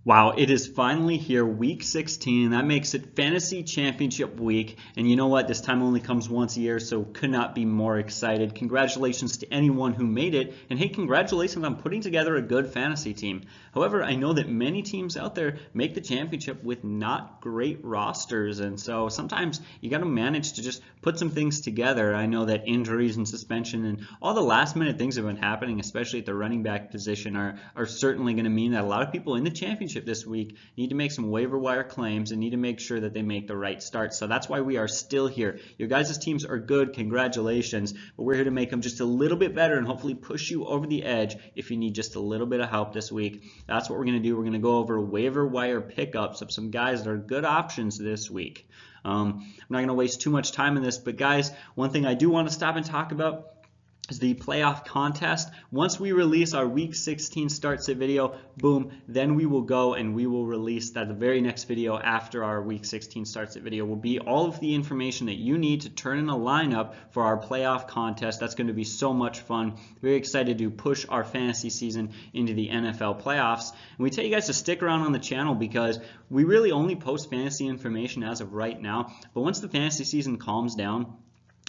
Wow, it is finally here, week 16. That makes it fantasy championship week. And you know what? This time only comes once a year, so could not be more excited. Congratulations to anyone who made it. And hey, congratulations on putting together a good fantasy team. However, I know that many teams out there make the championship with not great rosters. And so sometimes you got to manage to just put some things together. I know that injuries and suspension and all the last minute things have been happening, especially at the running back position, are certainly going to mean that a lot of people in the championship this week need to make some waiver wire claims and need to make sure that they make the right start. So that's why we are still here. Your guys' teams are good, congratulations, but we're here to make them just a little bit better and hopefully push you over the edge if you need just a little bit of help this week. That's what we're going to do. We're going to go over waiver wire pickups of some guys that are good options this week. I'm not going to waste too much time in this, but guys, one thing I do want to stop and talk about is the playoff contest. Once we release our week 16 start sit video, boom, then we will go and we will release that. The very next video after our week 16 start sit video will be all of the information that you need to turn in a lineup for our playoff contest. That's going to be so much fun. Very excited to push our fantasy season into the NFL playoffs. And we tell you guys to stick around on the channel because we really only post fantasy information as of right now. But once the fantasy season calms down,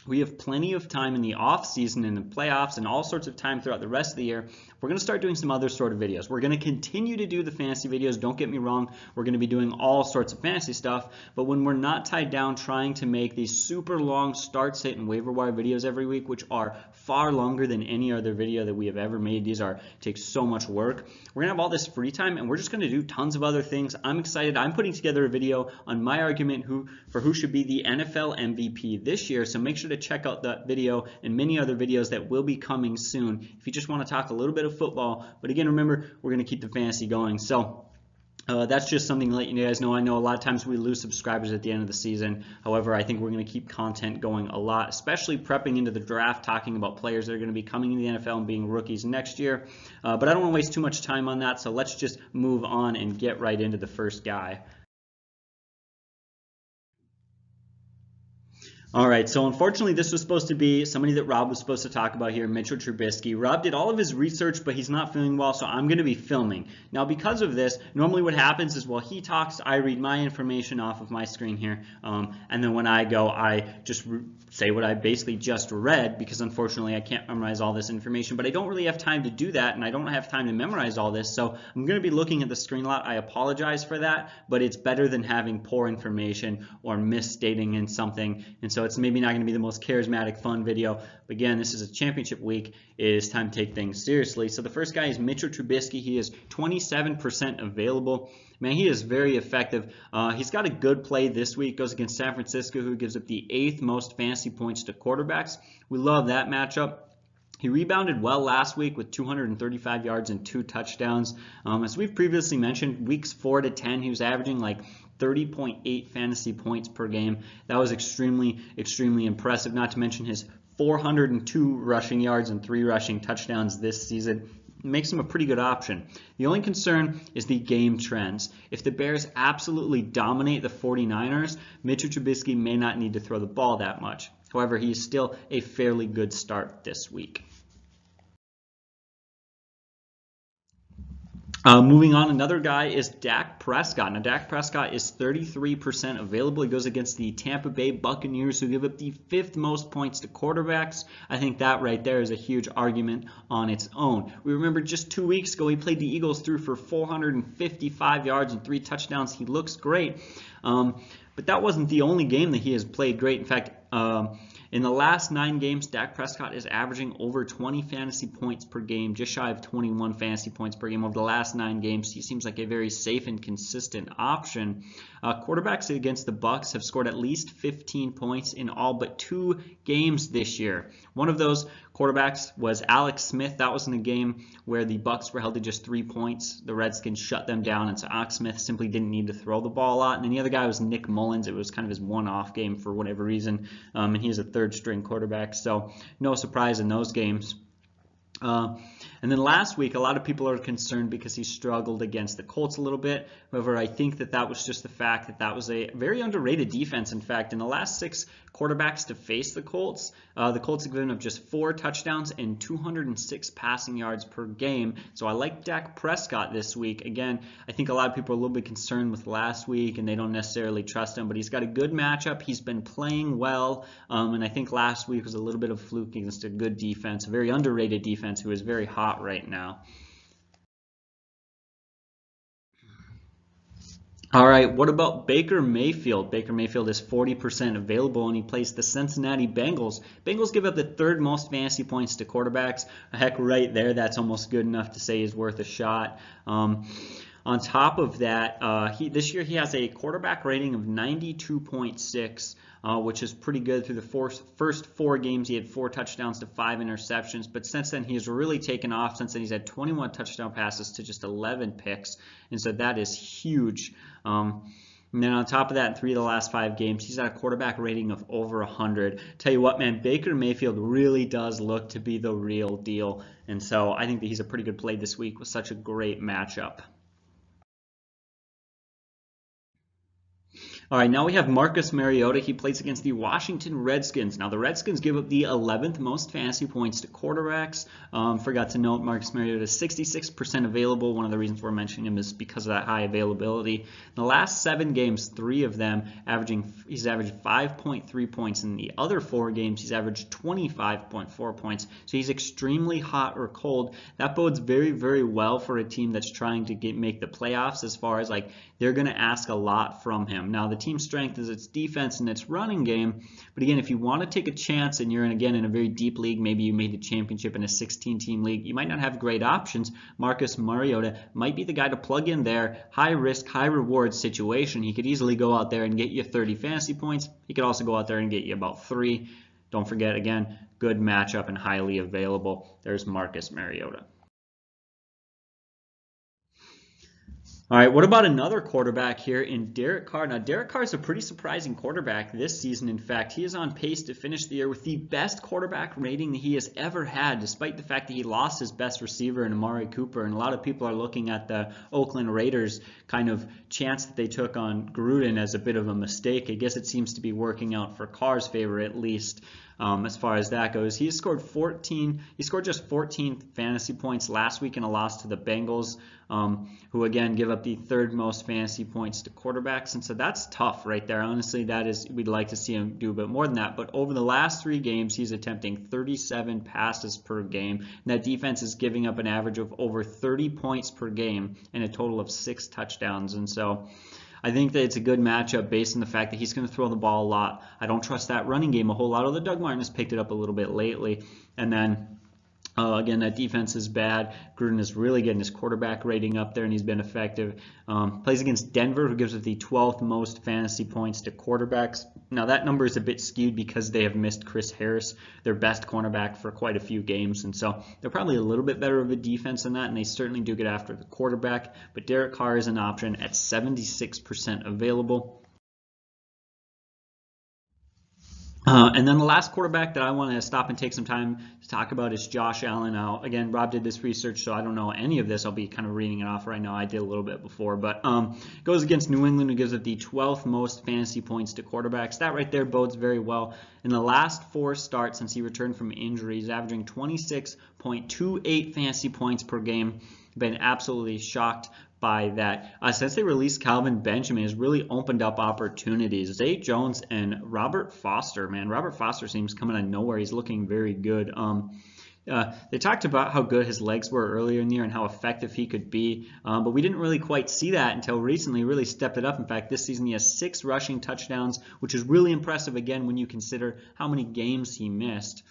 we have plenty of time in the off season and the playoffs and all sorts of time throughout the rest of the year. We're going to start doing some other sort of videos. We're going to continue to do the fantasy videos. Don't get me wrong. We're going to be doing all sorts of fantasy stuff. But when we're not tied down trying to make these super long start, sit, and waiver wire videos every week, which are far longer than any other video that we have ever made. These take so much work. We're going to have all this free time and we're just going to do tons of other things. I'm excited. I'm putting together a video on my argument for who should be the NFL MVP this year. So make sure to check out that video and many other videos that will be coming soon if you just want to talk a little bit of football. But again, remember, we're going to keep the fantasy going. So that's just something to let you guys know. I know a lot of times we lose subscribers at the end of the season. However, I think we're going to keep content going a lot, especially prepping into the draft, talking about players that are going to be coming into the NFL and being rookies next year. But I don't want to waste too much time on that, so let's just move on and get right into the first guy. All right, so unfortunately this was supposed to be somebody that Rob was supposed to talk about here, Mitchel Trubisky. Rob did all of his research, but he's not feeling well, so I'm going to be filming. Now because of this, normally what happens is while he talks, I read my information off of my screen here, and then when I go, I just say what I basically just read, because unfortunately I can't memorize all this information, but I don't really have time to do that, and I don't have time to memorize all this, so I'm going to be looking at the screen a lot. I apologize for that, but it's better than having poor information or misstating in something, and so it's maybe not going to be the most charismatic, fun video. But again, this is a championship week. It is time to take things seriously. So the first guy is Mitchel Trubisky. He is 27% available. Man, he is very effective. He's got a good play this week. Goes against San Francisco, who gives up the 8th most fantasy points to quarterbacks. We love that matchup. He rebounded well last week with 235 yards and 2 touchdowns. As we've previously mentioned, weeks 4 to 10, he was averaging like 30.8 fantasy points per game. That was extremely, extremely impressive, not to mention his 402 rushing yards and 3 rushing touchdowns this season. It makes him a pretty good option. The only concern is the game trends. If the Bears absolutely dominate the 49ers, Mitchel Trubisky may not need to throw the ball that much. However, he is still a fairly good start this week. Moving on, another guy is Dak Prescott. Now, Dak Prescott is 33% available. He goes against the Tampa Bay Buccaneers, who give up the 5th most points to quarterbacks. I think that right there is a huge argument on its own. We remember just 2 weeks ago, he played the Eagles through for 455 yards and 3 touchdowns. He looks great. But that wasn't the only game that he has played great. In fact, in the last 9 games, Dak Prescott is averaging over 20 fantasy points per game, just shy of 21 fantasy points per game over the last 9 games. He seems like a very safe and consistent option. Quarterbacks against the Bucs have scored at least 15 points in all but 2 games this year. One of those quarterbacks was Alex Smith. That was in a game where the Bucs were held to just 3 points. The Redskins shut them down, and so Alex Smith simply didn't need to throw the ball a lot. And then the other guy was Nick Mullins. It was kind of his one-off game for whatever reason, and he's a 3rd-string quarterback, so no surprise in those games. And then last week, a lot of people are concerned because he struggled against the Colts a little bit. However, I think that was just the fact that was a very underrated defense. In fact, in the last 6 quarterbacks to face the Colts. The Colts have given up just 4 touchdowns and 206 passing yards per game. So I like Dak Prescott this week. Again, I think a lot of people are a little bit concerned with last week and they don't necessarily trust him, but he's got a good matchup. He's been playing well, and I think last week was a little bit of fluke against a good defense, a very underrated defense who is very hot right now. All right, what about Baker Mayfield? Baker Mayfield is 40% available, and he plays the Cincinnati Bengals. Bengals give up the 3rd most fantasy points to quarterbacks. Heck, right there, that's almost good enough to say he's worth a shot. On top of that, this year he has a quarterback rating of 92.6, which is pretty good. Through the first 4 games, he had 4 touchdowns to 5 interceptions. But since then, he has really taken off. Since then, he's had 21 touchdown passes to just 11 picks. And so that is huge. And then on top of that, in 3 of the last 5 games, he's at a quarterback rating of over 100. Tell you what, man, Baker Mayfield really does look to be the real deal. And so I think that he's a pretty good play this week with such a great matchup. All right, now we have Marcus Mariota. He plays against the Washington Redskins. Now, the Redskins give up the 11th most fantasy points to quarterbacks. Forgot to note Marcus Mariota is 66% available. One of the reasons we're mentioning him is because of that high availability. In the last 7 games, 3 of them, he's averaged 5.3 points. In the other 4 games, he's averaged 25.4 points. So he's extremely hot or cold. That bodes very, very well for a team that's trying to make the playoffs, as far as like they're going to ask a lot from him. Now, the team's strength is its defense and its running game. But again, if you want to take a chance and you're in a very deep league, maybe you made the championship in a 16-team league, you might not have great options. Marcus Mariota might be the guy to plug in there. High risk, high reward situation. He could easily go out there and get you 30 fantasy points. He could also go out there and get you about 3. Don't forget, again, good matchup and highly available. There's Marcus Mariota. All right, what about another quarterback here in Derek Carr? Now, Derek Carr is a pretty surprising quarterback this season. In fact, he is on pace to finish the year with the best quarterback rating that he has ever had, despite the fact that he lost his best receiver in Amari Cooper. And a lot of people are looking at the Oakland Raiders kind of chance that they took on Gruden as a bit of a mistake. I guess it seems to be working out for Carr's favor, at least. As far as that goes, he scored just 14 fantasy points last week in a loss to the Bengals, who again give up the 3rd most fantasy points to quarterbacks. And so that's tough right there. Honestly, we'd like to see him do a bit more than that. But over the last 3 games, he's attempting 37 passes per game. And that defense is giving up an average of over 30 points per game and a total of 6 touchdowns. And so I think that it's a good matchup based on the fact that he's going to throw the ball a lot. I don't trust that running game a whole lot, although Doug Martin has picked it up a little bit lately. And then, again, that defense is bad. Gruden is really getting his quarterback rating up there, and he's been effective. Plays against Denver, who gives it the 12th most fantasy points to quarterbacks. Now, that number is a bit skewed because they have missed Chris Harris, their best cornerback, for quite a few games. And so they're probably a little bit better of a defense than that, and they certainly do get after the quarterback. But Derek Carr is an option at 76% available. And then the last quarterback that I want to stop and take some time to talk about is Josh Allen. Now, again, Rob did this research, so I don't know any of this. I'll be kind of reading it off right now. I did a little bit before, but goes against New England, who gives it the 12th most fantasy points to quarterbacks. That right there bodes very well. In the last 4 starts since he returned from injury, he's averaging 26.28 fantasy points per game. Been absolutely shocked by that. Since they released Calvin Benjamin, has really opened up opportunities. Zay Jones and Robert Foster, man. Robert Foster seems coming out of nowhere. He's looking very good. They talked about how good his legs were earlier in the year and how effective he could be, but we didn't really quite see that until recently. He really stepped it up. In fact, this season he has 6 rushing touchdowns, which is really impressive, again, when you consider how many games he missed.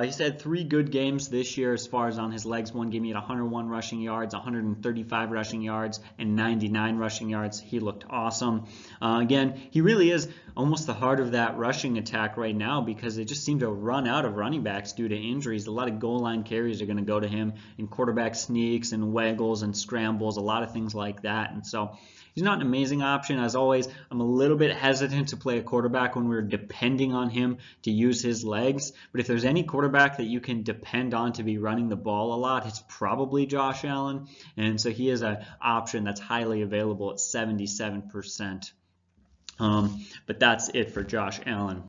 He's had 3 good games this year as far as on his legs. One game he had 101 rushing yards, 135 rushing yards, and 99 rushing yards. He looked awesome. Again, he really is almost the heart of that rushing attack right now because they just seem to run out of running backs due to injuries. A lot of goal line carries are going to go to him in quarterback sneaks and waggles and scrambles, a lot of things like that. And so he's not an amazing option. As always, I'm a little bit hesitant to play a quarterback when we're depending on him to use his legs. But if there's any quarterback that you can depend on to be running the ball a lot, it's probably Josh Allen. And so he is an option that's highly available at 77%. But that's it for Josh Allen.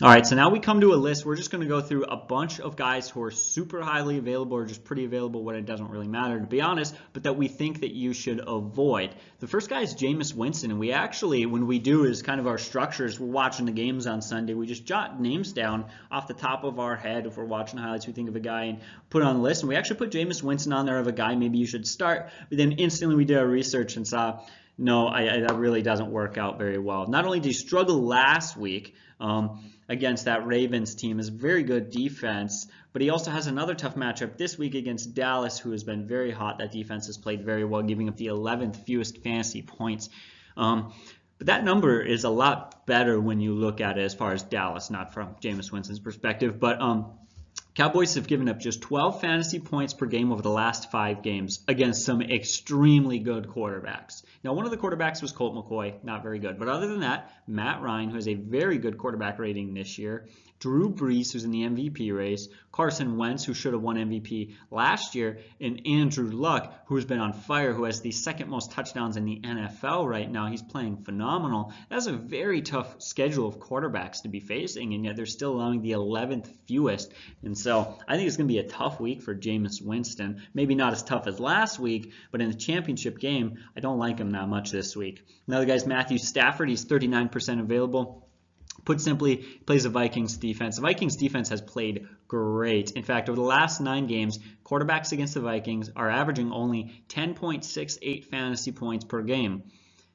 All right, so now we come to a list. We're just going to go through a bunch of guys who are super highly available or just pretty available when it doesn't really matter, to be honest, but that we think that you should avoid. The first guy is Jameis Winston, and we actually, when we do is kind of our structures, we're watching the games on Sunday, we just jot names down off the top of our head. If we're watching highlights, we think of a guy and put it on the list, and we actually put Jameis Winston on there of a guy maybe you should start, but then instantly we did our research and saw, no, that really doesn't work out very well. Not only did he struggle last week, against that Ravens team, is a very good defense, but he also has another tough matchup this week against Dallas, who has been very hot. That defense has played very well, giving up the 11th fewest fantasy points. But that number is a lot better when you look at it as far as Dallas, not from Jameis Winston's perspective, but Cowboys have given up just 12 fantasy points per game over the last 5 games against some extremely good quarterbacks. Now, one of the quarterbacks was Colt McCoy, not very good. But other than that, Matt Ryan, who has a very good quarterback rating this year, Drew Brees, who's in the MVP race, Carson Wentz, who should have won MVP last year, and Andrew Luck, who's been on fire, who has the second most touchdowns in the NFL right now. He's playing phenomenal. That's a very tough schedule of quarterbacks to be facing, and yet they're still allowing the 11th fewest. And so I think it's going to be a tough week for Jameis Winston. Maybe not as tough as last week, but in the championship game, I don't like him that much this week. Another guy's Matthew Stafford. He's 39% available. Put simply, plays the Vikings defense. The Vikings defense has played great. In fact, over the last 9 games, quarterbacks against the Vikings are averaging only 10.68 fantasy points per game.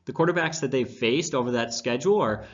The quarterbacks that they've faced over that schedule are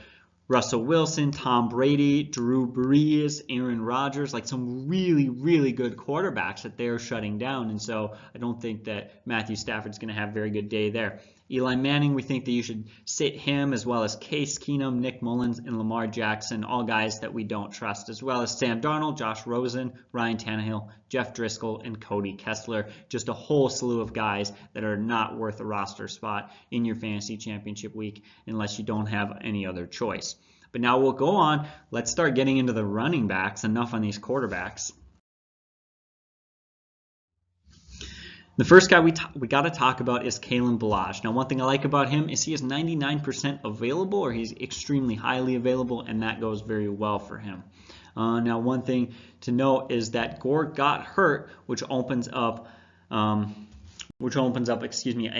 Russell Wilson, Tom Brady, Drew Brees, Aaron Rodgers, like some really, really good quarterbacks that they're shutting down. And so I don't think that Matthew Stafford's going to have a very good day there. Eli Manning, we think that you should sit him, as well as Case Keenum, Nick Mullins, and Lamar Jackson, all guys that we don't trust, as well as Sam Darnold, Josh Rosen, Ryan Tannehill, Jeff Driscoll, and Cody Kessler. Just a whole slew of guys that are not worth a roster spot in your fantasy championship week unless you don't have any other choice. But now we'll go on. Let's start getting into the running backs. Enough on these quarterbacks. The first guy we got to talk about is Kalen Ballage. Now, one thing I like about him is he is 99% available, or he's extremely highly available, and that goes very well for him. Now, one thing to note is that Gore got hurt, which opens up a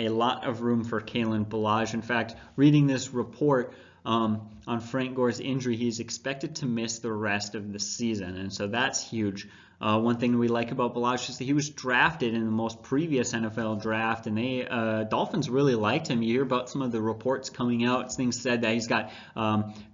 lot of room for Kalen Ballage. In fact, reading this report on Frank Gore's injury, he's expected to miss the rest of the season, and so that's huge. One thing we like about Ballage is that he was drafted in the most previous NFL draft, and Dolphins really liked him. You hear about some of the reports coming out. Things said that he's got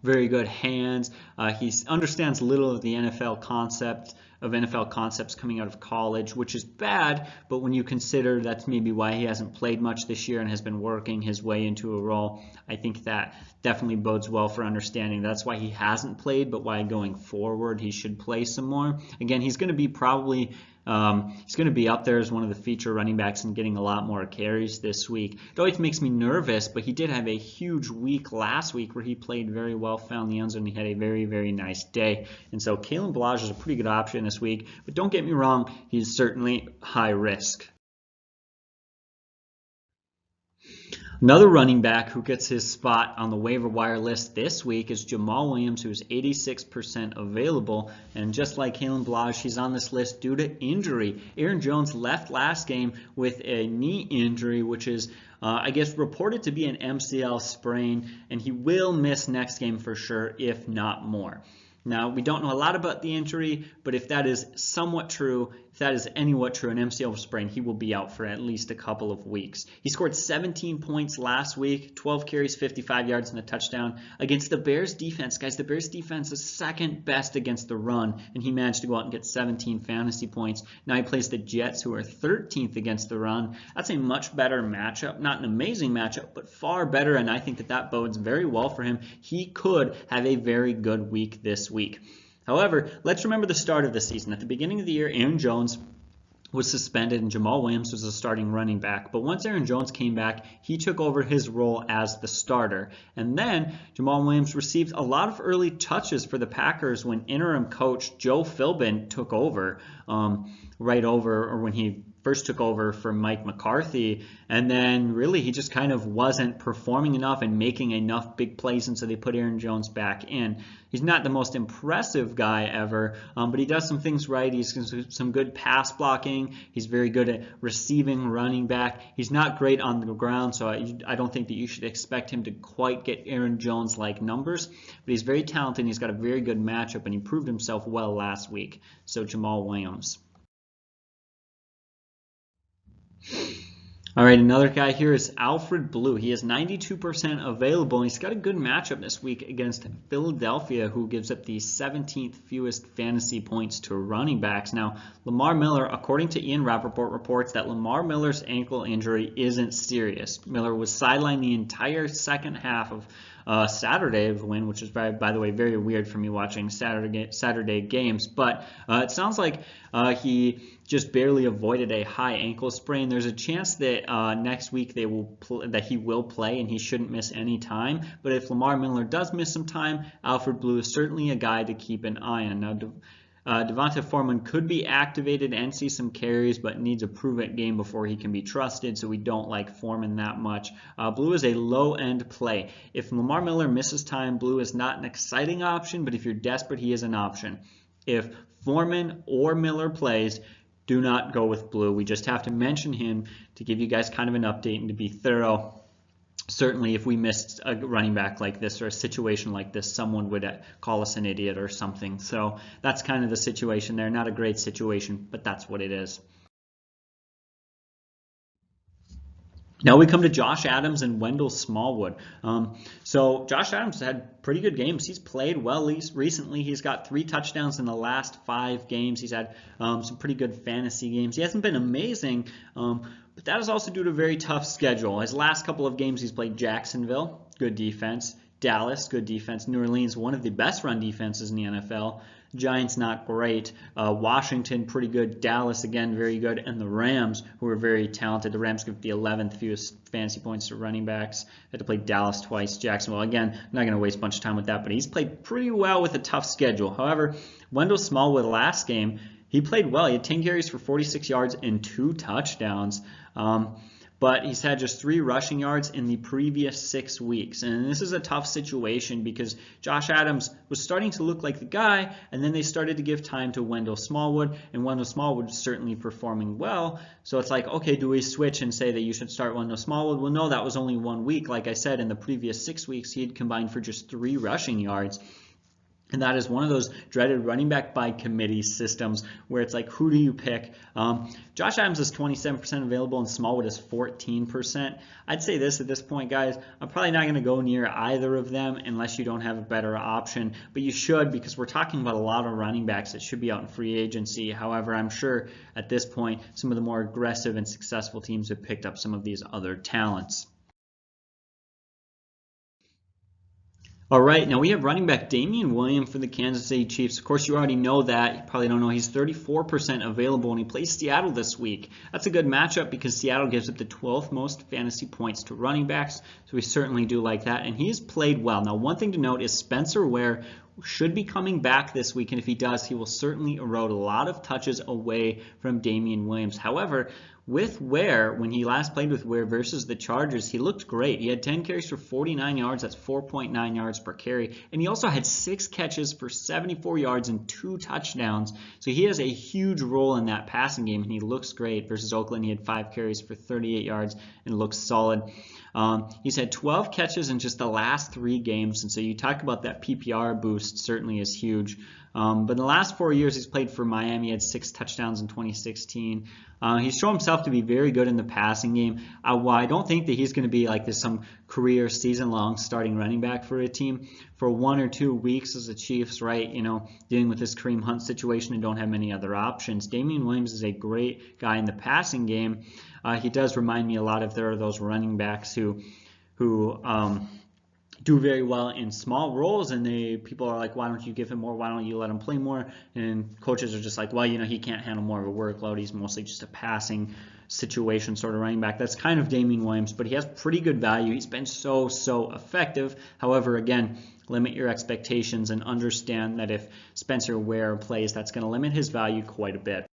very good hands. He understands little of the NFL concepts coming out of college, which is bad, but when you consider that's maybe why he hasn't played much this year and has been working his way into a role, I think that definitely bodes well for understanding. That's why he hasn't played, but why going forward he should play some more. Again, he's going to be he's going to be up there as one of the feature running backs and getting a lot more carries this week. It always makes me nervous, but he did have a huge week last week where he played very well, found the end zone, and he had a very, very nice day. And so Kalen Ballage is a pretty good option this week, but don't get me wrong, he's certainly high risk. Another running back who gets his spot on the waiver wire list this week is Jamaal Williams, who's 86% available. And just like Kalen Ballage, he's on this list due to injury. Aaron Jones left last game with a knee injury, which is, I guess, reported to be an MCL sprain, and he will miss next game for sure, if not more. Now, we don't know a lot about the injury, but if that is somewhat true, if that is anywhat true, an MCL sprain, he will be out for at least a couple of weeks. He scored 17 points last week, 12 carries, 55 yards, and a touchdown against the Bears defense. Guys, the Bears defense is second best against the run, and he managed to go out and get 17 fantasy points. Now he plays the Jets, who are 13th against the run. That's a much better matchup. Not an amazing matchup, but far better, and I think that bodes very well for him. He could have a very good week this week. However, let's remember the start of the season. At the beginning of the year, Aaron Jones was suspended and Jamaal Williams was the starting running back. But once Aaron Jones came back, he took over his role as the starter. And then Jamaal Williams received a lot of early touches for the Packers when interim coach Joe Philbin took over, when he first took over for Mike McCarthy, and then really he just kind of wasn't performing enough and making enough big plays, and so they put Aaron Jones back in. He's not the most impressive guy ever, but he does some things right. He's some good pass blocking. He's very good at receiving, running back. He's not great on the ground, so I don't think that you should expect him to quite get Aaron Jones-like numbers, but he's very talented, and he's got a very good matchup, and he proved himself well last week. So Jamaal Williams. All right, another guy here is Alfred Blue. He is 92% available, and he's got a good matchup this week against Philadelphia, who gives up the 17th fewest fantasy points to running backs. Now, Lamar Miller, according to Ian Rappaport, reports that Lamar Miller's ankle injury isn't serious. Miller was sidelined the entire second half of Saturday's win, which is, by the way, very weird for me watching Saturday games. But it sounds like he just barely avoided a high ankle sprain. There's a chance that next week that he will play and he shouldn't miss any time. But if Lamar Miller does miss some time, Alfred Blue is certainly a guy to keep an eye on. Now, Devonta Foreman could be activated and see some carries, but needs a prove-it game before he can be trusted, so we don't like Foreman that much. Blue is a low-end play. If Lamar Miller misses time, Blue is not an exciting option, but if you're desperate, he is an option. If Foreman or Miller plays, do not go with Blue. We just have to mention him to give you guys kind of an update and to be thorough. Certainly, if we missed a running back like this or a situation like this, someone would call us an idiot or something. So that's kind of the situation there. Not a great situation, but that's what it is. Now we come to Josh Adams and Wendell Smallwood. So Josh Adams had pretty good games. He's played well recently. He's got 3 touchdowns in the last 5 games. He's had some pretty good fantasy games. He hasn't been amazing, but that is also due to a very tough schedule. His last couple of games he's played Jacksonville, good defense. Dallas, good defense. New Orleans, one of the best run defenses in the NFL. Giants, not great. Washington, pretty good. Dallas, again, very good. And the Rams, who are very talented. The Rams give the 11th fewest fantasy points to running backs. Had to play Dallas twice. Jacksonville, again, I'm not going to waste a bunch of time with that, but he's played pretty well with a tough schedule. However, Wendell Smallwood last game, he played well. He had 10 carries for 46 yards and 2 touchdowns. But he's had just 3 rushing yards in the previous 6 weeks. And this is a tough situation because Josh Adams was starting to look like the guy, and then they started to give time to Wendell Smallwood, and Wendell Smallwood is certainly performing well. So it's like, okay, do we switch and say that you should start Wendell Smallwood? Well, no, that was only 1 week. Like I said, in the previous 6 weeks, he had combined for just 3 rushing yards. And that is one of those dreaded running back by committee systems where it's like, who do you pick? Josh Adams is 27% available and Smallwood is 14%. I'd say this at this point, guys, I'm probably not going to go near either of them unless you don't have a better option. But you should, because we're talking about a lot of running backs that should be out in free agency. However, I'm sure at this point, some of the more aggressive and successful teams have picked up some of these other talents. All right, now we have running back Damien Williams for the Kansas City Chiefs. Of course, you already know that. You probably don't know he's 34% available, and he plays Seattle this week. That's a good matchup because Seattle gives up the 12th most fantasy points to running backs, so we certainly do like that, and he's played well. Now, one thing to note is Spencer Ware should be coming back this week, and if he does, he will certainly erode a lot of touches away from Damien Williams. However, with Ware, when he last played with Ware versus the Chargers, he looked great. He had 10 carries for 49 yards. That's 4.9 yards per carry. And he also had 6 catches for 74 yards and 2 touchdowns. So he has a huge role in that passing game, and he looks great. Versus Oakland, he had 5 carries for 38 yards and looks solid. He's had 12 catches in just the last 3 games, and so you talk about that PPR boost certainly is huge. But in the last 4 years, he's played for Miami. He had 6 touchdowns in 2016. He's shown himself to be very good in the passing game. While I don't think that he's going to be like this some career season-long starting running back for a team, for 1 or 2 weeks as the Chiefs, right, dealing with this Kareem Hunt situation and don't have many other options. Damien Williams is a great guy in the passing game. He does remind me a lot if there are those running backs who do very well in small roles, and people are like, why don't you give him more? Why don't you let him play more? And coaches are just like, well, he can't handle more of a workload. He's mostly just a passing situation sort of running back. That's kind of Damien Williams, but he has pretty good value. He's been so effective. However, again, limit your expectations and understand that if Spencer Ware plays, that's going to limit his value quite a bit.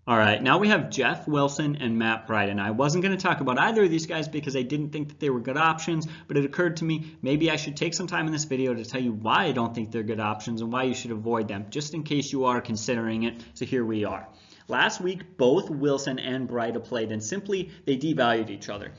All right, now we have Jeff Wilson and Matt Bryden. And I wasn't going to talk about either of these guys because I didn't think that they were good options, but it occurred to me maybe I should take some time in this video to tell you why I don't think they're good options and why you should avoid them, just in case you are considering it. So here we are. Last week, both Wilson and Bryden played, and simply they devalued each other.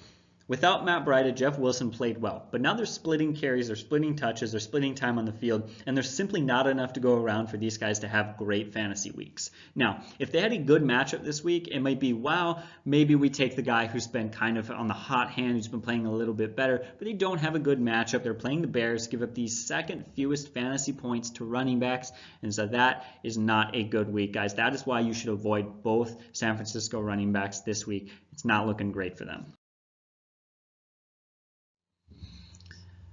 Without Matt Bryden, Jeff Wilson played well, but now they're splitting carries, they're splitting touches, they're splitting time on the field, and there's simply not enough to go around for these guys to have great fantasy weeks. Now, if they had a good matchup this week, it might be, wow, maybe we take the guy who's been kind of on the hot hand, who's been playing a little bit better, but they don't have a good matchup. They're playing the Bears, give up the second fewest fantasy points to running backs, and so that is not a good week, guys. That is why you should avoid both San Francisco running backs this week. It's not looking great for them.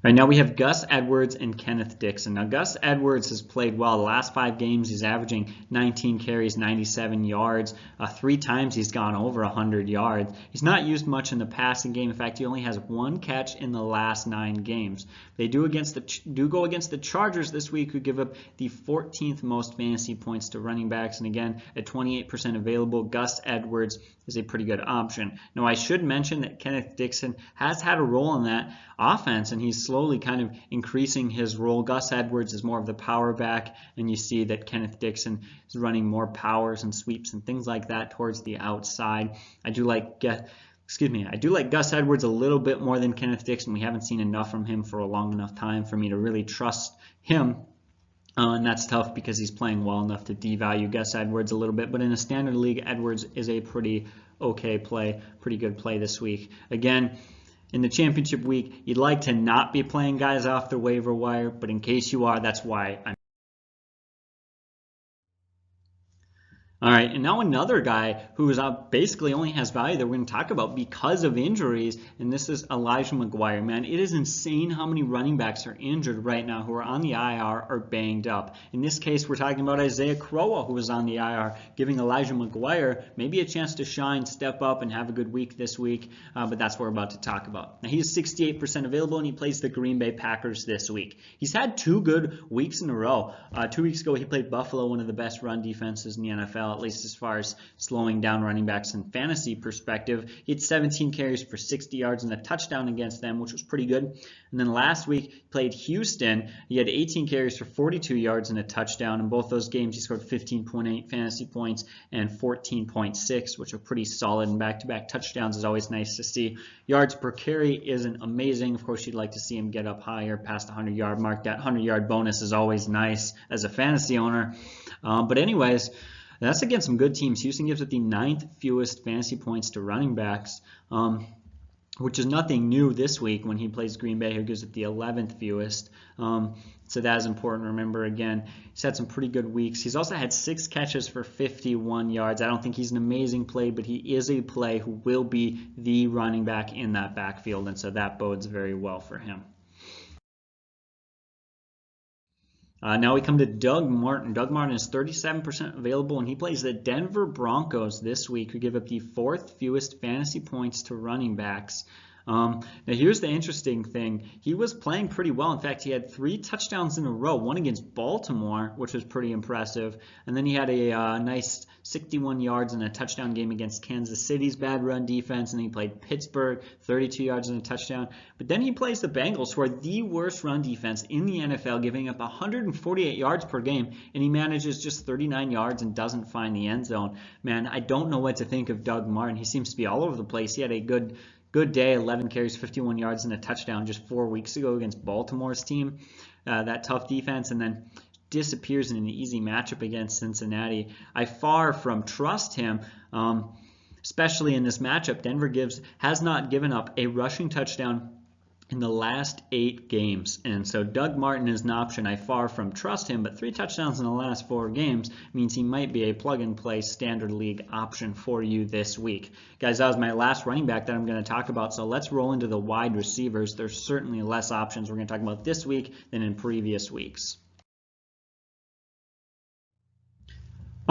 Right now we have Gus Edwards and Kenneth Dixon. Now Gus Edwards has played well the last 5 games. He's averaging 19 carries, 97 yards. 3 times he's gone over 100 yards. He's not used much in the passing game. In fact, he only has 1 catch in the last 9 games. They do go against the Chargers this week, who give up the 14th most fantasy points to running backs. And again, at 28% available, Gus Edwards is a pretty good option. Now I should mention that Kenneth Dixon has had a role in that offense, and he's slowly kind of increasing his role. Gus Edwards is more of the power back, and you see that Kenneth Dixon is running more powers and sweeps and things like that towards the outside. I do like Gus Edwards a little bit more than Kenneth Dixon. We haven't seen enough from him for a long enough time for me to really trust him. And that's tough because he's playing well enough to devalue Gus Edwards a little bit. But in a standard league, Edwards is a pretty okay play, pretty good play this week. Again, in the championship week, you'd like to not be playing guys off the waiver wire, but in case you are, that's why I'm. All right, and now another guy who is basically only has value that we're going to talk about because of injuries, and this is Elijah McGuire. Man, it is insane how many running backs are injured right now who are on the IR or banged up. In this case, we're talking about Isaiah Crowell, who is on the IR, giving Elijah McGuire maybe a chance to shine, step up, and have a good week this week, but that's what we're about to talk about. Now, he's 68% available, and he plays the Green Bay Packers this week. He's had 2 good weeks in a row. 2 weeks ago, he played Buffalo, one of the best run defenses in the NFL, at least as far as slowing down running backs in fantasy perspective. He had 17 carries for 60 yards and a touchdown against them, which was pretty good. And then last week, he played Houston. He had 18 carries for 42 yards and a touchdown. In both those games, he scored 15.8 fantasy points and 14.6, which are pretty solid. And back-to-back touchdowns is always nice to see. Yards per carry isn't amazing. Of course, you'd like to see him get up higher past the 100-yard mark. That 100-yard bonus is always nice as a fantasy owner. But anyways, that's against some good teams. Houston gives it the 9th fewest fantasy points to running backs, which is nothing new this week when he plays Green Bay, who gives it the 11th fewest. So that is important to remember. Again, he's had some pretty good weeks. He's also had 6 catches for 51 yards. I don't think he's an amazing play, but he is a play who will be the running back in that backfield, and so that bodes very well for him. Now we come to Doug Martin. Doug Martin is 37% available, and he plays the Denver Broncos this week, who give up the 4th fewest fantasy points to running backs. Now here's the interesting thing. He was playing pretty well. In fact, he had 3 touchdowns in a row, one against Baltimore, which was pretty impressive. And then he had a nice 61 yards and a touchdown game against Kansas City's bad run defense. And then he played Pittsburgh, 32 yards and a touchdown. But then he plays the Bengals, who are the worst run defense in the NFL, giving up 148 yards per game. And he manages just 39 yards and doesn't find the end zone. Man, I don't know what to think of Doug Martin. He seems to be all over the place. He had a good day, 11 carries, 51 yards, and a touchdown just 4 weeks ago against Baltimore's team, that tough defense, and then disappears in an easy matchup against Cincinnati. I far from trust him, especially in this matchup. Denver has not given up a rushing touchdown in the last 8 games. And so Doug Martin is an option. I far from trust him, but 3 touchdowns in the last 4 games means he might be a plug-and-play standard league option for you this week. Guys, that was my last running back that I'm going to talk about, so let's roll into the wide receivers. There's certainly less options we're going to talk about this week than in previous weeks.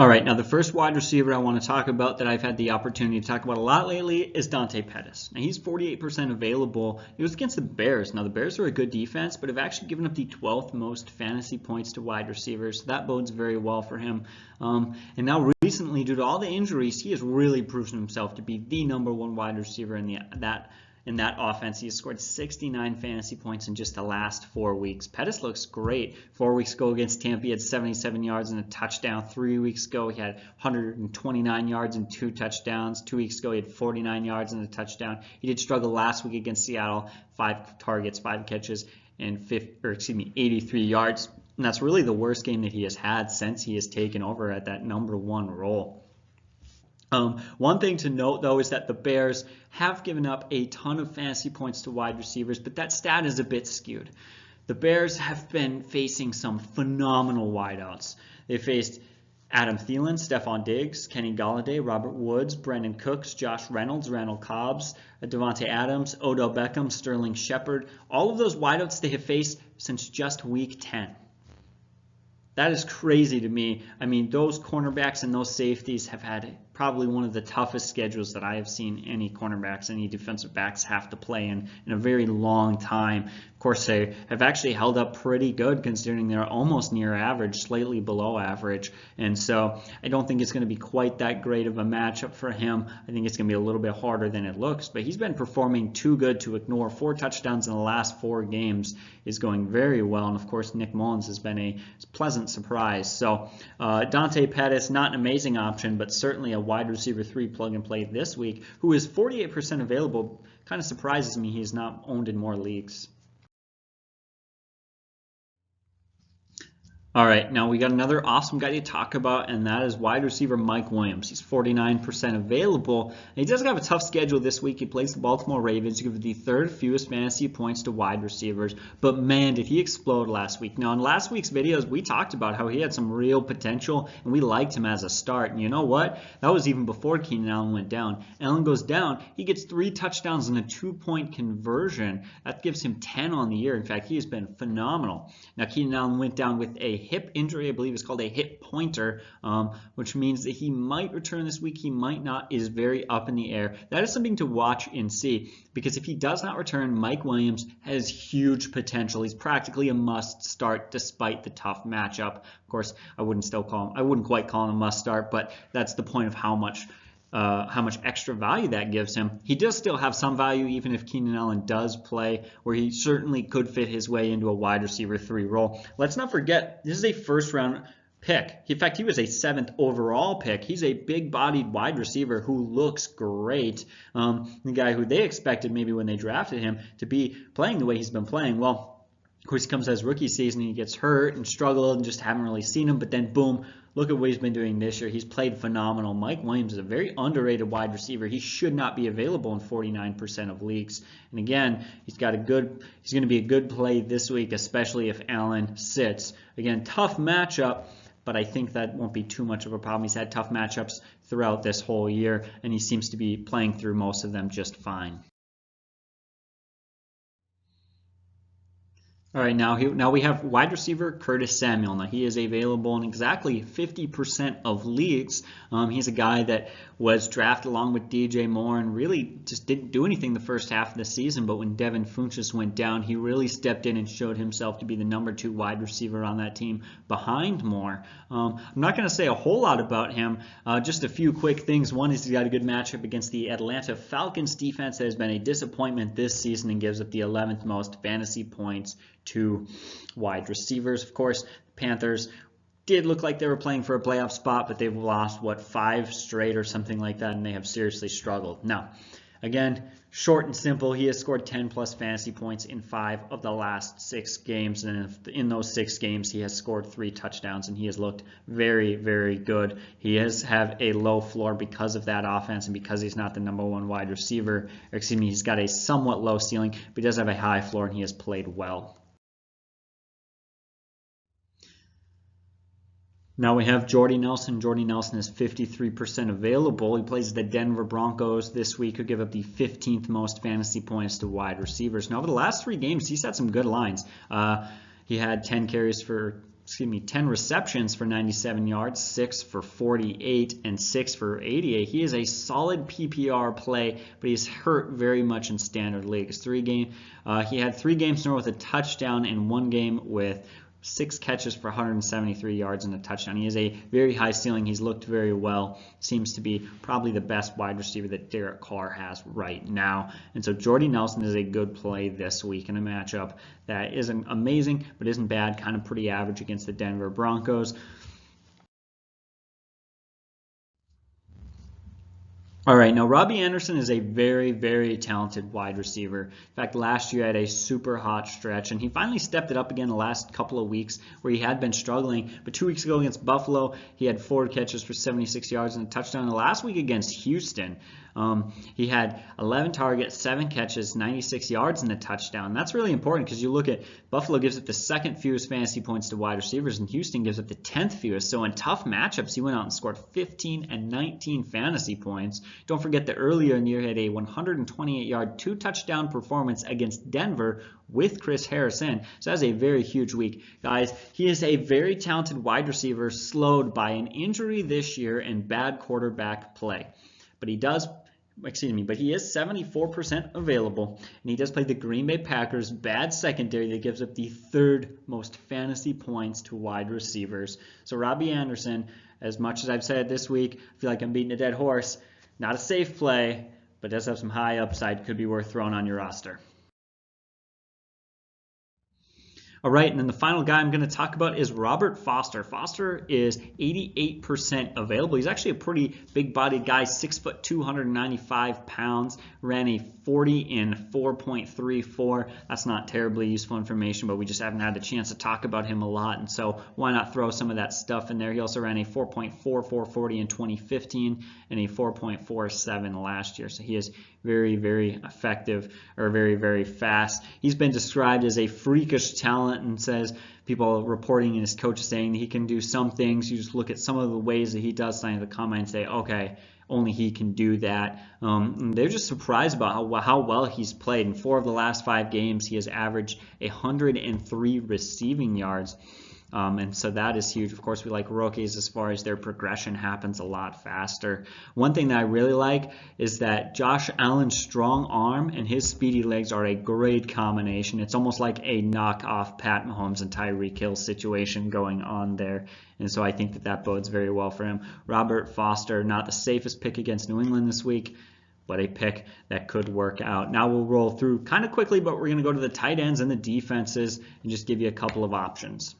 All right, now the first wide receiver I want to talk about that I've had the opportunity to talk about a lot lately is Dante Pettis. Now he's 48% available. It was against the Bears. Now the Bears are a good defense, but have actually given up the 12th most fantasy points to wide receivers. So that bodes very well for him. And now recently, due to all the injuries, he has really proven himself to be the #1 wide receiver in that offense. He has scored 69 fantasy points in just the last 4 weeks. Pettis looks great. 4 weeks ago against Tampa, he had 77 yards and a touchdown. 3 weeks ago, he had 129 yards and 2 touchdowns. 2 weeks ago, he had 49 yards and a touchdown. He did struggle last week against Seattle. 5 targets, 5 catches, and 83 yards. And that's really the worst game that he has had since he has taken over at that #1 role. One thing to note, though, is that the Bears have given up a ton of fantasy points to wide receivers, but that stat is a bit skewed. The Bears have been facing some phenomenal wideouts. They faced Adam Thielen, Stephon Diggs, Kenny Golladay, Robert Woods, Brandon Cooks, Josh Reynolds, Randall Cobbs, Devontae Adams, Odell Beckham, Sterling Shepard. All of those wideouts they have faced since just week 10. That is crazy to me. I mean, those cornerbacks and those safeties have had probably one of the toughest schedules that I have seen any cornerbacks, any defensive backs have to play in a very long time. Of course, they have actually held up pretty good considering they're almost near average, slightly below average. And so I don't think it's going to be quite that great of a matchup for him. I think it's going to be a little bit harder than it looks, but he's been performing too good to ignore. 4 touchdowns in the last 4 games is going very well. And of course, Nick Mullins has been a pleasant surprise. So Dante Pettis, not an amazing option, but certainly a wide receiver 3 plug and play this week, who is 48% available. Kind of surprises me he's not owned in more leagues. All right, now we got another awesome guy to talk about, and that is wide receiver Mike Williams. He's 49% available. And he does have a tough schedule this week. He plays the Baltimore Ravens, who give the 3rd fewest fantasy points to wide receivers. But man, did he explode last week. Now, in last week's videos, we talked about how he had some real potential, and we liked him as a start. And you know what? That was even before Keenan Allen went down. Allen goes down. He gets 3 touchdowns and a 2-point conversion. That gives him 10 on the year. In fact, he has been phenomenal. Now, Keenan Allen went down with a hip injury. I believe it's called a hip pointer, which means that he might return this week. He might not. It is very up in the air. That is something to watch and see, because if he does not return, Mike Williams has huge potential. He's practically a must start despite the tough matchup. Of course, I wouldn't quite call him a must start, but that's the point of how much extra value that gives him. He does still have some value even if Keenan Allen does play, where he certainly could fit his way into a wide receiver 3 role. Let's not forget, this is a 1st round pick. In fact, he was a 7th overall pick. He's a big-bodied wide receiver who looks great. The guy who they expected maybe when they drafted him to be playing the way he's been playing. Well, of course, he comes as rookie season and he gets hurt and struggled and just haven't really seen him. But then, boom, look at what he's been doing this year. He's played phenomenal. Mike Williams is a very underrated wide receiver. He should not be available in 49% of leagues. And again, he's going to be a good play this week, especially if Allen sits. Again, tough matchup, but I think that won't be too much of a problem. He's had tough matchups throughout this whole year, and he seems to be playing through most of them just fine. All right, now we have wide receiver Curtis Samuel. Now he is available in exactly 50% of leagues. He's a guy that was drafted along with DJ Moore and really just didn't do anything the first half of the season. But when Devin Funchess went down, he really stepped in and showed himself to be the #2 wide receiver on that team behind Moore. I'm not going to say a whole lot about him. Just a few quick things. One is he's got a good matchup against the Atlanta Falcons defense that has been a disappointment this season and gives up the 11th most fantasy points to wide receivers. Of course, the Panthers did look like they were playing for a playoff spot, but they've lost, 5 straight or something like that, and they have seriously struggled. Now, again, short and simple, he has scored 10-plus fantasy points in 5 of the last 6 games, and in those 6 games, he has scored 3 touchdowns, and he has looked very, very good. He has have a low floor because of that offense and because he's not the #1 wide receiver. He's got a somewhat low ceiling, but he does have a high floor, and he has played well. Now we have Jordy Nelson. Jordy Nelson is 53% available. He plays the Denver Broncos this week, who give up the 15th most fantasy points to wide receivers. Now over the last 3 games, he's had some good lines. He had 10 carries for 10 receptions for 97 yards, 6 for 48, and 6 for 88. He is a solid PPR play, but he's hurt very much in standard leagues. He had 3 games in a row with a touchdown and 1 game with 6 catches for 173 yards and a touchdown. He has a very high ceiling. He's looked very well. Seems to be probably the best wide receiver that Derek Carr has right now. And so Jordy Nelson is a good play this week in a matchup that isn't amazing, but isn't bad, kind of pretty average against the Denver Broncos. All right, now Robby Anderson is a very, very talented wide receiver. In fact, last year had a super hot stretch, and he finally stepped it up again the last couple of weeks where he had been struggling. But 2 weeks ago against Buffalo, he had 4 catches for 76 yards and a touchdown. And last week against Houston, he had 11 targets, 7 catches, 96 yards and a touchdown. That's really important because you look at Buffalo gives up the 2nd fewest fantasy points to wide receivers, and Houston gives up the 10th fewest. So in tough matchups, he went out and scored 15 and 19 fantasy points. Don't forget that earlier in the year he had a 128-yard, 2-touchdown performance against Denver with Chris Harrison. So that's a very huge week. Guys, he is a very talented wide receiver slowed by an injury this year and bad quarterback play. But he is 74% available, and he does play the Green Bay Packers' bad secondary that gives up the 3rd most fantasy points to wide receivers. So Robby Anderson, as much as I've said this week, I feel like I'm beating a dead horse. Not a safe play, but does have some high upside, could be worth throwing on your roster. All right, and then the final guy I'm going to talk about is Robert Foster. Foster is 88% available. He's actually a pretty big-bodied guy, 6 foot, 295 pounds, ran a 40 in 4.34. That's not terribly useful information, but we just haven't had the chance to talk about him a lot, and so why not throw some of that stuff in there? He also ran a 4.4440 in 2015 and a 4.47 last year, so he is very, very effective, or very, very fast. He's been described as a freakish talent, and says people reporting and his coach saying that he can do some things. You just look at some of the ways that he does something in the combine and say, okay, only he can do that. They're just surprised about how well he's played. In 4 of the last 5 games, he has averaged 103 receiving yards. And so that is huge. Of course, we like rookies as far as their progression happens a lot faster. One thing that I really like is that Josh Allen's strong arm and his speedy legs are a great combination. It's almost like a knockoff Pat Mahomes and Tyreek Hill situation going on there. And so I think that bodes very well for him. Robert Foster, not the safest pick against New England this week, but a pick that could work out. Now we'll roll through kind of quickly, but we're going to go to the tight ends and the defenses and just give you a couple of options.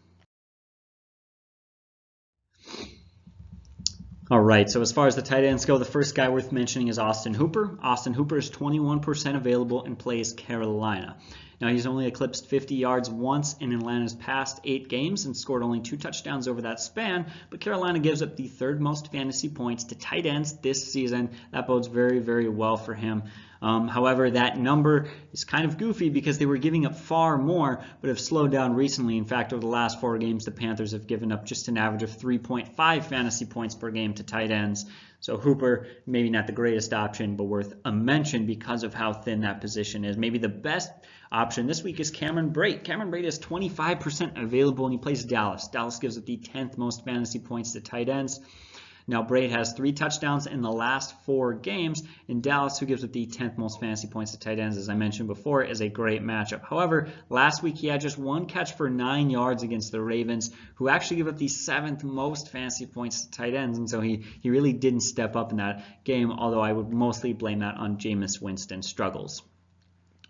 All right, so as far as the tight ends go, the first guy worth mentioning is Austin Hooper. Austin Hooper is 21% available and plays Carolina. Now, he's only eclipsed 50 yards once in Atlanta's past 8 games and scored only 2 touchdowns over that span, but Carolina gives up the 3rd most fantasy points to tight ends this season. That bodes very, very well for him. However, that number is kind of goofy because they were giving up far more, but have slowed down recently. In fact, over the last 4 games, the Panthers have given up just an average of 3.5 fantasy points per game to tight ends. So Hooper, maybe not the greatest option, but worth a mention because of how thin that position is. Maybe the best option this week is Cameron Brate. Cameron Brate is 25% available, and he plays Dallas. Dallas gives up the 10th most fantasy points to tight ends. Now, Brate has 3 touchdowns in the last 4 games, and Dallas, who gives up the 10th most fantasy points to tight ends, as I mentioned before, is a great matchup. However, last week he had just 1 catch for 9 yards against the Ravens, who actually give up the 7th most fantasy points to tight ends, and so he really didn't step up in that game, although I would mostly blame that on Jameis Winston's struggles.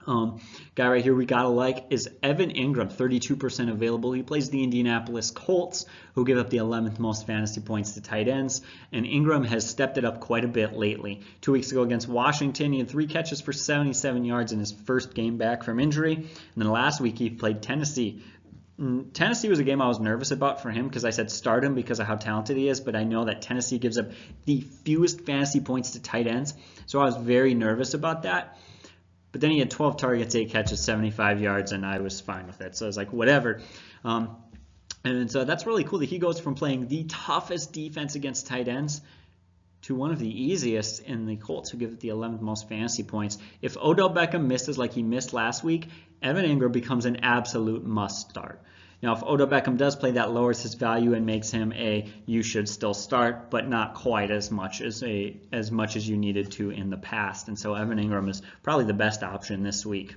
Guy right here we gotta like is Evan Ingram, 32% available. He plays the Indianapolis Colts, who give up the 11th most fantasy points to tight ends, and Ingram has stepped it up quite a bit lately. 2 weeks ago against Washington, he had 3 catches for 77 yards in his first game back from injury, and then last week he played Tennessee. Tennessee was a game I was nervous about for him because I said start him because of how talented he is, but I know that Tennessee gives up the fewest fantasy points to tight ends, so I was very nervous about that. But then he had 12 targets, 8 catches, 75 yards, and I was fine with it. So I was like, whatever. And so that's really cool that he goes from playing the toughest defense against tight ends to one of the easiest in the Colts, who give it the 11th most fantasy points. If Odell Beckham misses like he missed last week, Evan Ingram becomes an absolute must start. Now, if Odell Beckham does play, that lowers his value and makes him a you should still start, but not quite as much as you needed to in the past. And so Evan Ingram is probably the best option this week.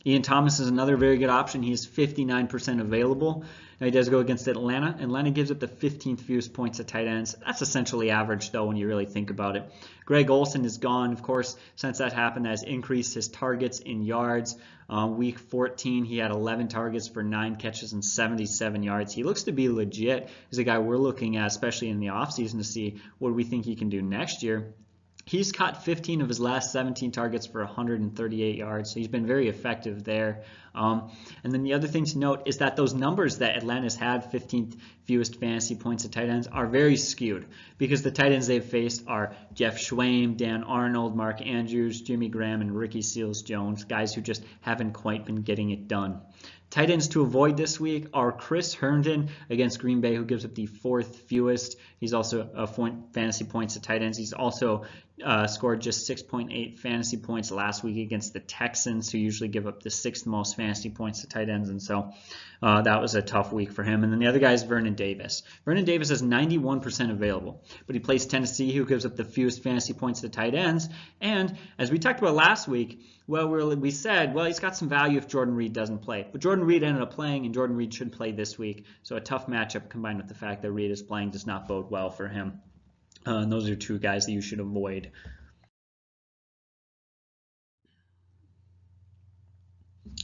Ian Thomas is another very good option. He is 59% available. Now he does go against Atlanta. Atlanta gives up the 15th fewest points at tight ends. That's essentially average, though, when you really think about it. Greg Olsen is gone, of course, since that happened, has increased his targets in yards. Week 14, he had 11 targets for 9 catches and 77 yards. He looks to be legit. He's a guy we're looking at, especially in the offseason, to see what we think he can do next year. He's caught 15 of his last 17 targets for 138 yards, so he's been very effective there. And then the other thing to note is that those numbers that Atlanta's had, 15th fewest fantasy points at tight ends, are very skewed because the tight ends they've faced are Jeff Schwaim, Dan Arnold, Mark Andrews, Jimmy Graham, and Ricky Seals-Jones, guys who just haven't quite been getting it done. Tight ends to avoid this week are Chris Herndon against Green Bay, who gives up the 4th fewest. He's also a fantasy points at tight ends. He's also scored just 6.8 fantasy points last week against the Texans, who usually give up the 6th most fantasy points to tight ends. And so that was a tough week for him. And then the other guy is Vernon Davis. Vernon Davis is 91% available, but he plays Tennessee, who gives up the fewest fantasy points to tight ends. And as we talked about last week, we said, he's got some value if Jordan Reed doesn't play. But Jordan Reed ended up playing, and Jordan Reed should play this week. So a tough matchup combined with the fact that Reed is playing does not bode well for him. And those are two guys that you should avoid.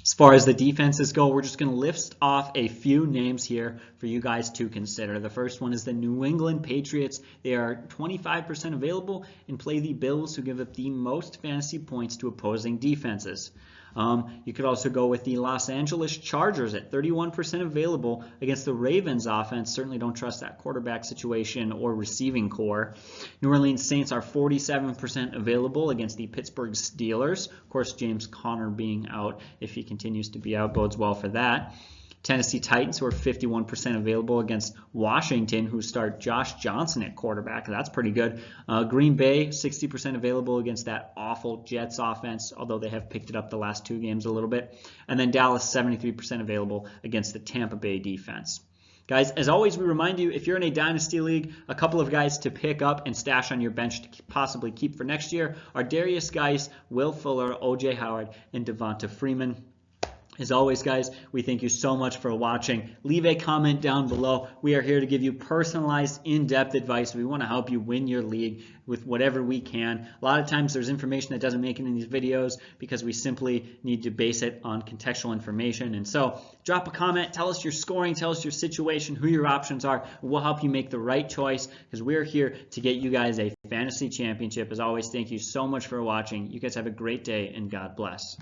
As far as the defenses go, we're just going to list off a few names here for you guys to consider. The first one is the New England Patriots. They are 25% available and play the Bills, who give up the most fantasy points to opposing defenses. You could also go with the Los Angeles Chargers at 31% available against the Ravens offense. Certainly don't trust that quarterback situation or receiving core. New Orleans Saints are 47% available against the Pittsburgh Steelers. Of course, James Conner being out, if he continues to be out, bodes well for that. Tennessee Titans, who are 51% available against Washington, who start Josh Johnson at quarterback. That's pretty good. Green Bay, 60% available against that awful Jets offense, although they have picked it up the last 2 games a little bit. And then Dallas, 73% available against the Tampa Bay defense. Guys, as always, we remind you, if you're in a Dynasty League, a couple of guys to pick up and stash on your bench to possibly keep for next year are Darius Geis, Will Fuller, O.J. Howard, and Devonta Freeman. As always, guys, we thank you so much for watching. Leave a comment down below. We are here to give you personalized, in-depth advice. We want to help you win your league with whatever we can. A lot of times there's information that doesn't make it in these videos because we simply need to base it on contextual information. And so drop a comment, tell us your scoring, tell us your situation, who your options are. We'll help you make the right choice because we're here to get you guys a fantasy championship. As always, thank you so much for watching. You guys have a great day and God bless.